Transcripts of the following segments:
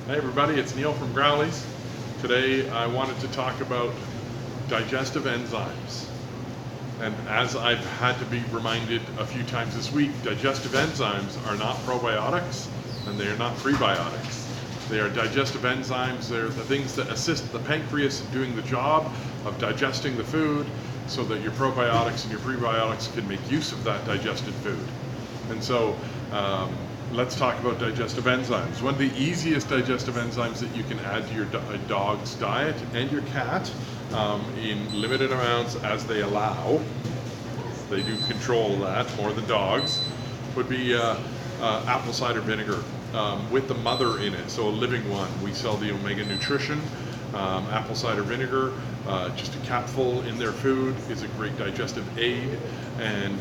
Hey everybody, it's Neil from Growlies. Today I wanted to talk about digestive enzymes. And as I've had to be reminded a few times this week, digestive enzymes are not probiotics and they are not prebiotics. They are digestive enzymes. They're the things that assist the pancreas in doing the job of digesting the food so that your probiotics and your prebiotics can make use of that digested food. And so let's talk about digestive enzymes. One of the easiest digestive enzymes that you can add to your dog's diet and your cat in limited amounts as they allow, they do control that more than dogs, would be apple cider vinegar with the mother in it, so a living one. We sell the Omega Nutrition apple cider vinegar. Just a capful in their food is a great digestive aid and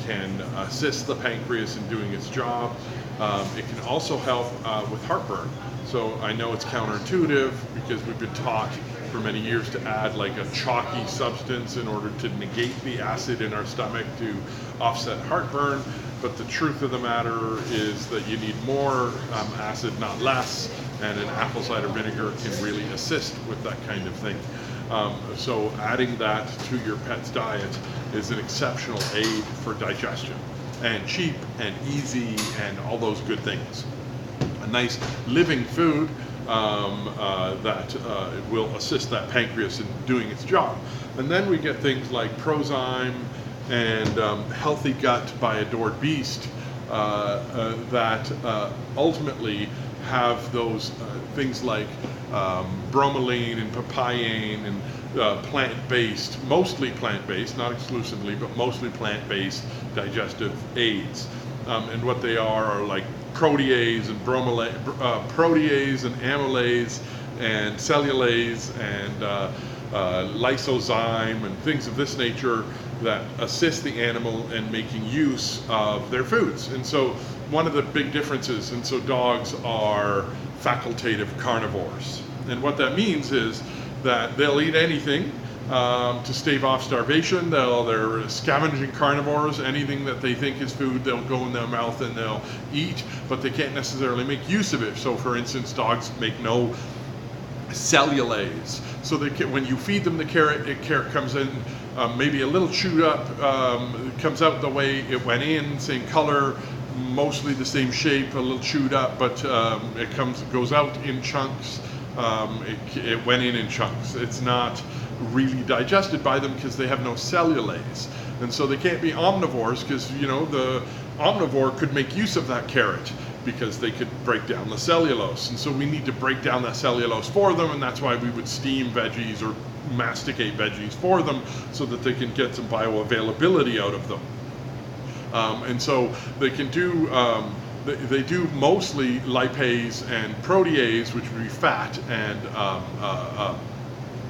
can assist the pancreas in doing its job. It can also help with heartburn. So I know it's counterintuitive because we've been taught for many years to add like a chalky substance in order to negate the acid in our stomach to offset heartburn. But the truth of the matter is that you need more acid, not less, and an apple cider vinegar can really assist with that kind of thing. So adding that to your pet's diet is an exceptional aid for digestion, and cheap and easy and all those good things. A nice living food that will assist that pancreas in doing its job. And then we get things like Prozyme and Healthy Gut by Adored Beast that ultimately have those things like bromelain and papain and plant-based, mostly plant-based, not exclusively, but mostly plant-based digestive aids. And what they are like protease and protease and amylase and cellulase and lysozyme and things of this nature that assist the animal in making use of their foods. And so one of the big differences, and so dogs are facultative carnivores. And what that means is that they'll eat anything to stave off starvation. They're scavenging carnivores. Anything that they think is food, they'll go in their mouth and they'll eat, but they can't necessarily make use of it. So for instance, dogs make no cellulase. So when you feed them the carrot comes in maybe a little chewed up, comes out the way it went in, same color, mostly the same shape, a little chewed up, but it goes out in chunks. It went in chunks. It's not really digested by them because they have no cellulase, and so they can't be omnivores because the omnivore could make use of that carrot because they could break down the cellulose, and so we need to break down that cellulose for them, and that's why we would steam veggies or masticate veggies for them so that they can get some bioavailability out of them. And so they can do they do mostly lipase and protease, which would be fat and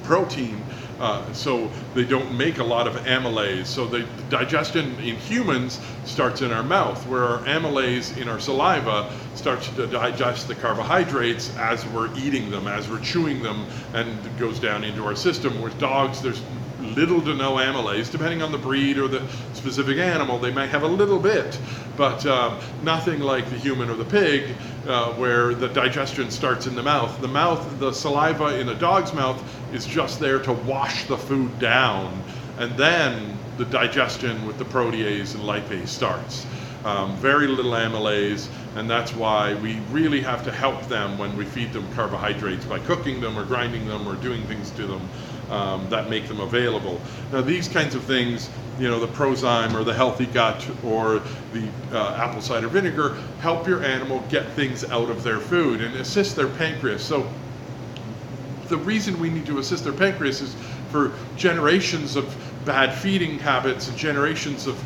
protein, so they don't make a lot of amylase. So the digestion in humans starts in our mouth, where our amylase in our saliva starts to digest the carbohydrates as we're eating them, as we're chewing them, and it goes down into our system. With dogs, there's little to no amylase. Depending on the breed or the specific animal, they might have a little bit, but nothing like the human or the pig, where the digestion starts in the mouth. The saliva in a dog's mouth is just there to wash the food down, and then the digestion with the protease and lipase starts. Very little amylase, and that's why we really have to help them when we feed them carbohydrates by cooking them or grinding them or doing things to them that make them available. Now these kinds of things, the Prozyme or the Healthy Gut or the apple cider vinegar, help your animal get things out of their food and assist their pancreas. So the reason we need to assist their pancreas is for generations of bad feeding habits and generations of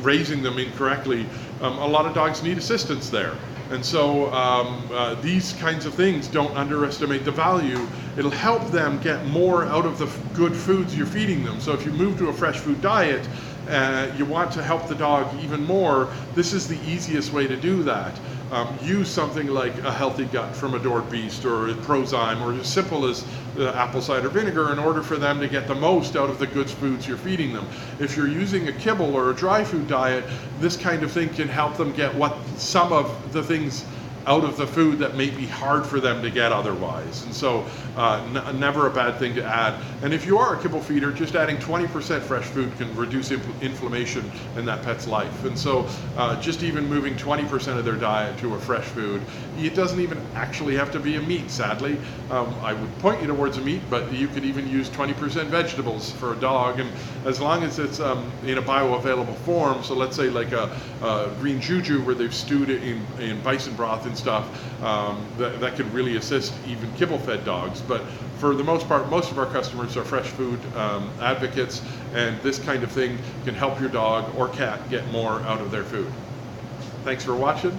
raising them incorrectly. A lot of dogs need assistance there. And so these kinds of things, don't underestimate the value. It'll help them get more out of the good foods you're feeding them. So if you move to a fresh food diet, you want to help the dog even more, this is the easiest way to do that. Use something like a Healthy Gut from Adored Beast or Prozyme, or as simple as apple cider vinegar, in order for them to get the most out of the good foods you're feeding them. If you're using a kibble or a dry food diet, this kind of thing can help them get some of the things out of the food that may be hard for them to get otherwise. And so never a bad thing to add. And if you are a kibble feeder, just adding 20% fresh food can reduce inflammation in that pet's life. And so just even moving 20% of their diet to a fresh food, it doesn't even actually have to be a meat, sadly. I would point you towards a meat, but you could even use 20% vegetables for a dog, and as long as it's in a bioavailable form, so let's say like a green juju where they've stewed it in bison broth and stuff, that can really assist even kibble-fed dogs. But for the most part, most of our customers are fresh food advocates, and this kind of thing can help your dog or cat get more out of their food. Thanks for watching.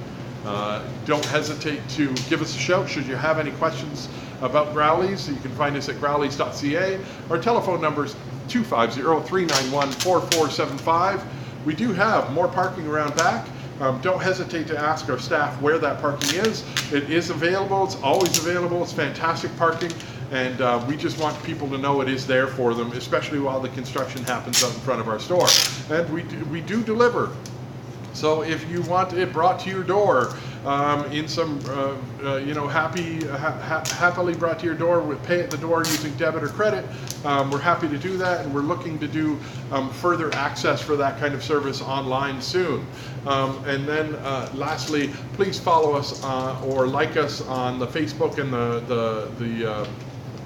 Don't hesitate to give us a shout should you have any questions about Growlies. You can find us at growlies.ca. Our telephone number is 250-391-4475. We do have more parking around back. Don't hesitate to ask our staff where that parking is. It is available. It's always available. It's fantastic parking, and we just want people to know it is there for them, especially while the construction happens out in front of our store. And we do deliver. So if you want it brought to your door in some, happily brought to your door with pay at the door using debit or credit, we're happy to do that, and we're looking to do further access for that kind of service online soon. And then lastly, please follow us or like us on the Facebook and the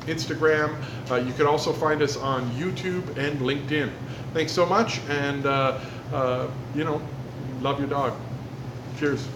Instagram. You can also find us on YouTube and LinkedIn. Thanks so much, and love your dog. Cheers.